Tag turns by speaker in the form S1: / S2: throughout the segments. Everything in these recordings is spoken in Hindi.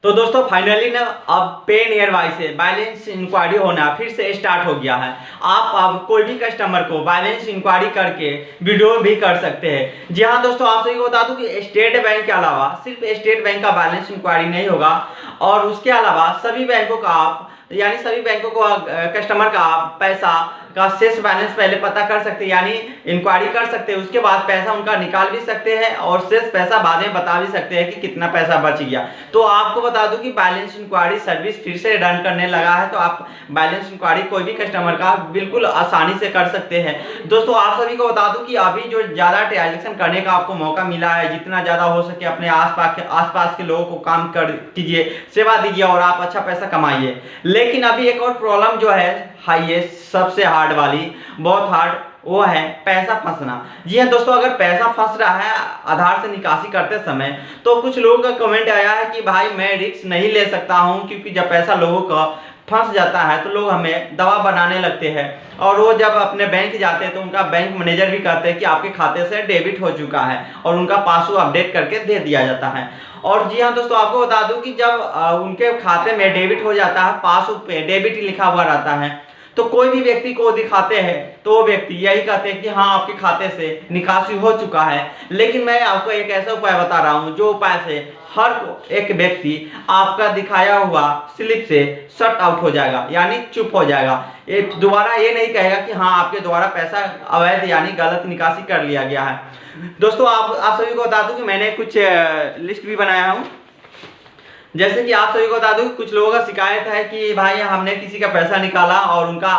S1: तो दोस्तों फाइनली ना अब पे नियर बाय से बैलेंस इंक्वायरी होना फिर से स्टार्ट हो गया है। आप अब कोई भी कस्टमर को बैलेंस इंक्वायरी करके वीडियो भी कर सकते हैं। जी हाँ दोस्तों, आप सभी को बता दूं कि स्टेट बैंक के अलावा सिर्फ स्टेट बैंक का बैलेंस इंक्वायरी नहीं होगा और उसके अलावा सभी बैंकों का आप यानी सभी बैंकों को कस्टमर का पैसा का शेष बैलेंस पहले पता कर सकते हैं, यानी इंक्वायरी कर सकते हैं। उसके बाद पैसा उनका निकाल भी सकते हैं और शेष पैसा बाद में बता भी सकते हैं कि कितना पैसा बच गया। तो आपको बता दूं कि बैलेंस इंक्वायरी सर्विस फिर से रन करने लगा है, तो आप बैलेंस इंक्वायरी कोई भी कस्टमर का बिल्कुल आसानी से कर सकते हैं। दोस्तों आप सभी को बता दूं कि अभी जो ज़्यादा ट्रांजेक्शन करने का आपको मौका मिला है, जितना ज़्यादा हो सके अपने आसपास के लोगों को काम कर कीजिए, सेवा दीजिए और आप अच्छा पैसा कमाइए। लेकिन अभी एक और प्रॉब्लम जो है हाईएस्ट सबसे हार्ड वाली, बहुत हार्ड, वो है पैसा फंसना। जी हाँ दोस्तों, अगर पैसा फंस रहा है आधार से निकासी करते समय, तो कुछ लोगों का कमेंट आया है कि भाई मैं रिस्क नहीं ले सकता हूँ, क्योंकि जब पैसा लोगों का फंस जाता है तो लोग हमें दवा बनाने लगते हैं और वो जब अपने बैंक जाते हैं तो उनका बैंक मैनेजर भी कहते हैं कि आपके खाते से डेबिट हो चुका है और उनका पासवर्ड अपडेट करके दे दिया जाता है। और जी हाँ दोस्तों, आपको बता दूं कि जब उनके खाते में डेबिट हो जाता है, पासबुक पे डेबिट लिखा हुआ रहता है, तो कोई भी व्यक्ति को दिखाते हैं तो वो व्यक्ति यही कहते हैं कि हाँ आपके खाते से निकासी हो चुका है। लेकिन मैं आपको एक ऐसा उपाय बता रहा हूँ जो उपाय से हर एक व्यक्ति आपका दिखाया हुआ स्लिप से शट आउट हो जाएगा, यानी चुप हो जाएगा। ये दोबारा ये नहीं कहेगा कि हाँ आपके द्वारा पैसा अवैध यानी गलत निकासी कर लिया गया है। दोस्तों आप सभी को बता दूं कि मैंने कुछ लिस्ट भी बनाया हूँ। जैसे कि आप सभी को बता दूं, कुछ लोगों का शिकायत है कि भाई हमने किसी का पैसा निकाला और उनका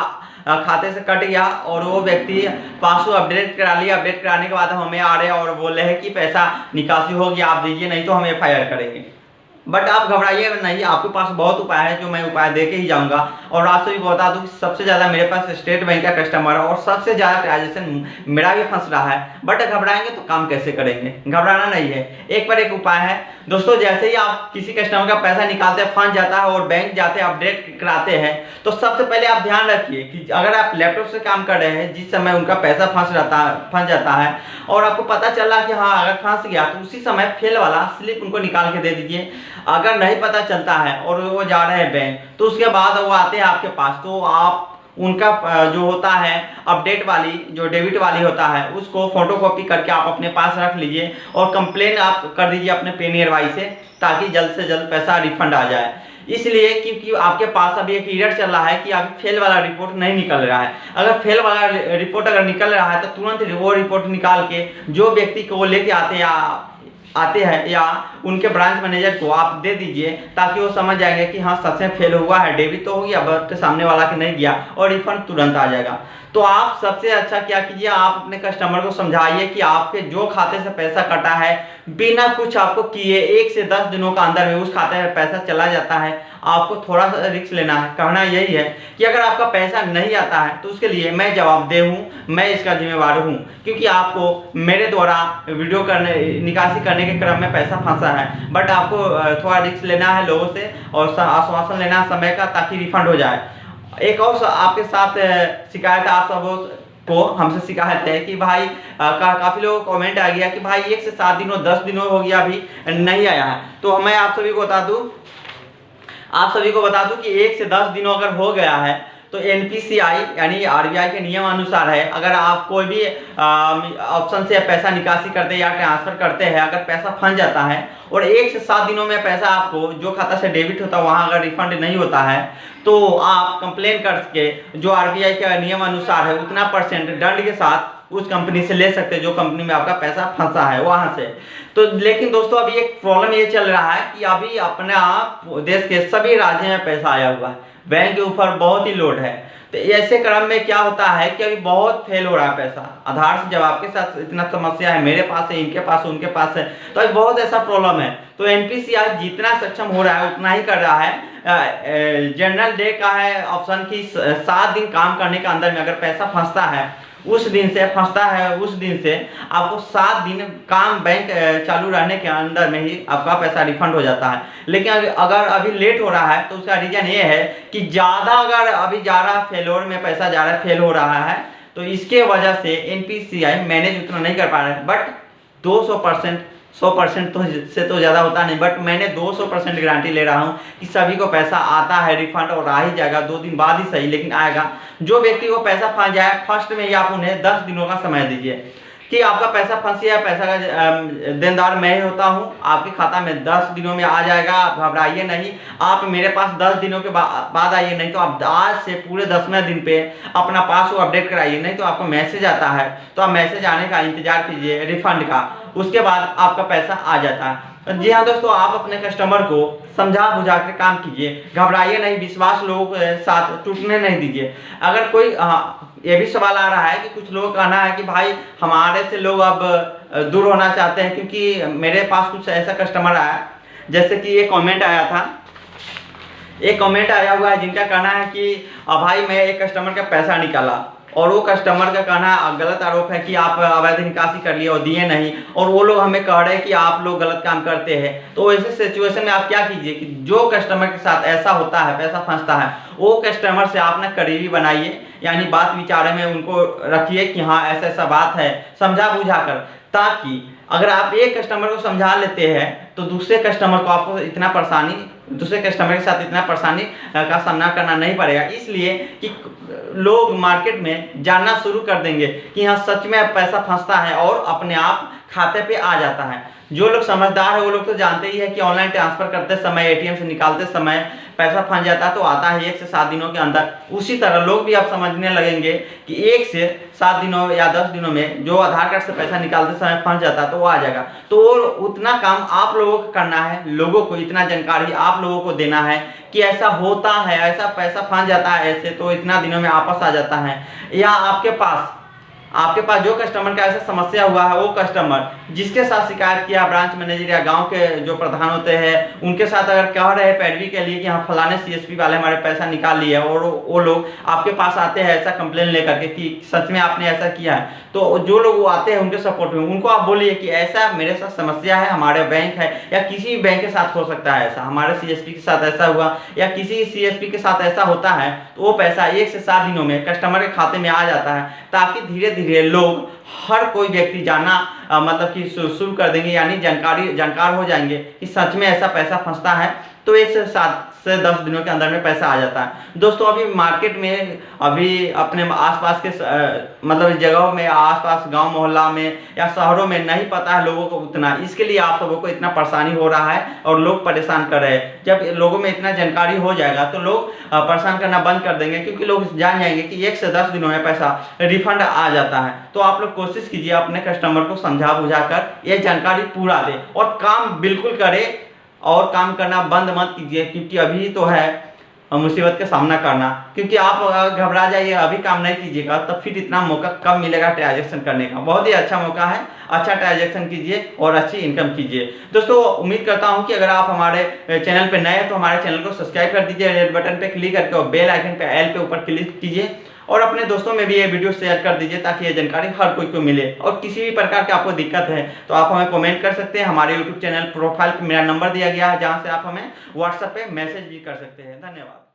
S1: खाते से कट गया और वो व्यक्ति पासवर्ड अपडेट करा लिया। अपडेट कराने के बाद हमें आ रहे और बोल रहे हैं कि पैसा निकासी हो गया, आप दीजिए नहीं तो हम FIR करेंगे। बट आप घबराइए नहीं, आपके पास बहुत उपाय है जो मैं उपाय दे के ही जाऊंगा। और आप सभी को बता दूं कि सबसे ज़्यादा मेरे पास स्टेट बैंक का कस्टमर है और सबसे ज़्यादा ट्रांजेक्शन मेरा भी फंस रहा है। बट घबराएंगे तो काम कैसे करेंगे, घबराना नहीं है, एक पर एक उपाय है। दोस्तों जैसे ही आप किसी कस्टमर का पैसा निकालते हैं, फंस जाता है और बैंक जाते हैं अपडेट कराते हैं, तो सबसे पहले आप ध्यान रखिए कि अगर आप लैपटॉप से काम कर रहे हैं जिस समय उनका पैसा फंस जाता है और आपको पता चला कि हाँ अगर फंस गया, तो उसी समय फेल वाला स्लिप उनको निकाल के दे दीजिए। अगर नहीं पता चलता है और वो जा रहे हैं बैंक, तो उसके बाद वो आते हैं आपके पास, तो आप उनका जो होता है अपडेट वाली जो डेबिट वाली होता है उसको फोटोकॉपी करके आप अपने पास रख लीजिए और कंप्लेन आप कर दीजिए अपने पे नियर बाय से, ताकि जल्द से जल्द पैसा रिफंड आ जाए। इसलिए क्योंकि आपके पास अभी एक एरर चल रहा है कि अभी फेल वाला रिपोर्ट नहीं निकल रहा है। अगर फेल वाला रिपोर्ट अगर निकल रहा है तो तुरंत वो रिपोर्ट निकाल के जो व्यक्ति को वो लेके आते हैं या उनके ब्रांच मैनेजर को आप दे दीजिए, ताकि वो समझ जाएंगे कि हाँ सच में फेल हुआ है, डेबिट तो हो गया बट सामने वाला के नहीं गया और रिफंड तुरंत आ जाएगा। तो आप सबसे अच्छा क्या कीजिए, आप अपने कस्टमर को समझाइए कि आपके जो खाते से पैसा कटा है बिना कुछ आपको किए 1 से 10 दिनों का अंदर में उस खाते में पैसा चला जाता है। आपको थोड़ा सा रिस्क लेना है। कहना यही है कि अगर आपका पैसा नहीं आता है तो उसके लिए मैं जवाबदेह हूँ, मैं इसका जिम्मेवार हूँ, क्योंकि आपको मेरे द्वारा वीडियो निकासी करने के क्रम में पैसा फंसा है। बट आपको थोड़ा रिस्क लेना है लोगों से और आश्वासन लेना है समय का, ताकि रिफंड हो जाए। एक और आपके साथ शिकायत आप सब को हमसे शिकायत है कि भाई काफ़ी लोगों को कमेंट आ गया कि भाई 1 से 7 दिनों 10 दिनों हो गया अभी नहीं आया है। तो मैं आप सभी को बता दूं कि 1 से 10 दिनों अगर हो गया है तो NPCI यानी RBI के नियम अनुसार है, अगर आप कोई भी ऑप्शन से पैसा निकासी करते हैं या ट्रांसफर करते हैं, अगर पैसा फंस जाता है और 1 से 7 दिनों में पैसा आपको जो खाता से डेबिट होता है वहाँ अगर रिफंड नहीं होता है, तो आप कंप्लेन करके जो RBI के नियम अनुसार है उतना % दंड के साथ उस कंपनी से ले सकते हैं जो कंपनी में आपका पैसा फंसा है वहां से। तो लेकिन दोस्तों अभी एक प्रॉब्लम ये चल रहा है कि अभी अपना देश के सभी राज्यों में पैसा आया हुआ है, बैंक के ऊपर बहुत ही लोड है। तो ऐसे क्रम में क्या होता है कि अभी बहुत फेल हो रहा है पैसा आधार से। जब आपके साथ इतना समस्या है, मेरे पास है, इनके पास है, उनके पास है, तो अभी बहुत ऐसा प्रॉब्लम है। तो NPCI जितना सक्षम हो रहा है उतना ही कर रहा है। जनरल डे का है ऑप्शन की 7 दिन काम करने के अंदर में अगर पैसा फंसता है उस दिन से आपको 7 दिन काम बैंक चालू रहने के अंदर में ही आपका पैसा रिफंड हो जाता है। लेकिन अगर अभी लेट हो रहा है तो उसका रीजन ये है कि ज़्यादा अगर अभी जा रहा है फेलोर में पैसा जा रहा है, फेल हो रहा है, तो इसके वजह से NPCI मैनेज उतना नहीं कर पा रहे हैं। बट 200% 100% तो से तो ज़्यादा होता नहीं, बट मैंने 200% गारंटी ले रहा हूँ कि सभी को पैसा आता है रिफंड, और आ ही जाएगा, 2 दिन बाद ही सही लेकिन आएगा। जो व्यक्ति को पैसा फंस जाए, फर्स्ट में ही आप उन्हें 10 दिनों का समय दीजिए कि आपका पैसा फंस गया, पैसा का देनदार मैं ही होता हूँ, आपके खाता में 10 दिनों में आ जाएगा, आप घबराइए नहीं। आप मेरे पास 10 दिनों के बाद आइए, नहीं तो आप आज से पूरे 10वें दिन पे अपना पासवर्ड अपडेट कराइए, नहीं तो आपको मैसेज आता है तो आप मैसेज आने का इंतजार कीजिए रिफंड का, उसके बाद आपका पैसा आ जाता है। जी हाँ दोस्तों, आप अपने कस्टमर को समझा बुझा कर काम कीजिए, घबराइए नहीं, विश्वास लोगों के साथ टूटने नहीं दीजिए। अगर कोई ये भी सवाल आ रहा है कि कुछ लोगों का कहना है कि भाई हमारे से लोग अब दूर होना चाहते हैं, क्योंकि मेरे पास कुछ ऐसा कस्टमर आया, जैसे कि ये कमेंट आया था, एक कमेंट आया हुआ है जिनका कहना है कि भाई मैं एक कस्टमर का पैसा निकाला और वो कस्टमर का कहना गलत आरोप है कि आप अवैध निकासी कर लिए और दिए नहीं, और वो लोग हमें कह रहे हैं कि आप लोग गलत काम करते हैं। तो ऐसे सिचुएशन में आप क्या कीजिए कि जो कस्टमर के साथ ऐसा होता है, पैसा फंसता है, वो कस्टमर से आप ना करीबी बनाइए, यानी बात विचारे में उनको रखिए कि हाँ ऐसा ऐसा बात है, समझा बुझा कर, ताकि अगर आप एक कस्टमर को समझा लेते हैं तो दूसरे कस्टमर को आपको इतना परेशानी, दूसरे कस्टमर के साथ इतना परेशानी का सामना करना नहीं पड़ेगा। इसलिए कि लोग मार्केट में जानना शुरू कर देंगे कि हाँ सच में पैसा फंसता है और अपने आप खाते पे आ जाता है। जो लोग समझदार है वो लोग तो जानते ही है कि ऑनलाइन ट्रांसफर करते समय, एटीएम से निकालते समय पैसा फंस जाता है तो आता है 1 से 7 दिनों के अंदर। उसी तरह लोग भी अब समझने लगेंगे कि 1 से 7 दिनों या 10 दिनों में जो आधार कार्ड से पैसा निकालते समय फंस जाता है तो वो आ जाएगा। तो वो उतना काम आप लोगों को करना है, लोगों को इतना जानकारी आप लोगों को देना है कि ऐसा होता है, ऐसा पैसा फंस जाता है ऐसे, तो इतना दिनों में वापस आ जाता है। या आपके पास जो कस्टमर का ऐसा समस्या हुआ है, वो कस्टमर जिसके साथ शिकायत किया, ब्रांच मैनेजर या गांव के जो प्रधान होते हैं उनके साथ अगर कह रहे हैं पैरवी के लिए कि हाँ फलाने सीएसपी वाले हमारे पैसा निकाल लिए, और वो लोग आपके पास आते हैं ऐसा कंप्लेन लेकर के कि सच में आपने ऐसा किया है, तो जो लोग वो आते हैं उनके सपोर्ट में उनको आप बोलिए कि ऐसा मेरे साथ समस्या है, हमारे बैंक है या किसी भी बैंक के साथ हो सकता है ऐसा, हमारे सीएसपी के साथ ऐसा हुआ या किसी सीएसपी के साथ ऐसा होता है, तो वो पैसा 1 से 7 दिनों में कस्टमर के खाते में आ जाता है, ताकि धीरे धीरे लोग, हर कोई व्यक्ति जानना मतलब कि शुरू कर देंगे, यानी जानकार हो जाएंगे कि सच में ऐसा पैसा फंसता है, तो 1 से 7 से 10 दिनों के अंदर में पैसा आ जाता है। दोस्तों अभी मार्केट में, अभी अपने आसपास के मतलब जगहों में, आसपास गांव मोहल्ला में या शहरों में नहीं पता है लोगों को उतना, इसके लिए आप सबों को इतना परेशानी हो रहा है और लोग परेशान कर रहे हैं। जब लोगों में इतना जानकारी हो जाएगा तो लोग परेशान करना बंद कर देंगे, क्योंकि लोग जान जाएंगे कि 1 से 10 दिनों में पैसा रिफंड आ जाता है। तो आप लोग कोशिश कीजिए अपने कस्टमर को समझा बुझा कर ये जानकारी पूरा दे और काम बिल्कुल करे, और काम करना बंद मत कीजिए, क्योंकि अभी तो है मुसीबत का सामना करना। क्योंकि आप घबरा जाइए, अभी काम नहीं कीजिएगा तो फिर इतना मौका कब मिलेगा ट्रांजैक्शन करने का। बहुत ही अच्छा मौका है, अच्छा ट्रांजैक्शन कीजिए और अच्छी इनकम कीजिए। दोस्तों उम्मीद करता हूं कि अगर आप हमारे चैनल पे नए हैं तो हमारे चैनल को सब्सक्राइब कर दीजिए, रेड बटन पे क्लिक करके और बेल आइकन पे एल पे ऊपर क्लिक कीजिए, और अपने दोस्तों में भी ये वीडियो शेयर कर दीजिए ताकि ये जानकारी हर कोई को मिले। और किसी भी प्रकार की आपको दिक्कत है तो आप हमें कमेंट कर सकते हैं। हमारे यूट्यूब चैनल प्रोफाइल पे मेरा नंबर दिया गया है, जहां से आप हमें व्हाट्सएप पे मैसेज भी कर सकते हैं। धन्यवाद।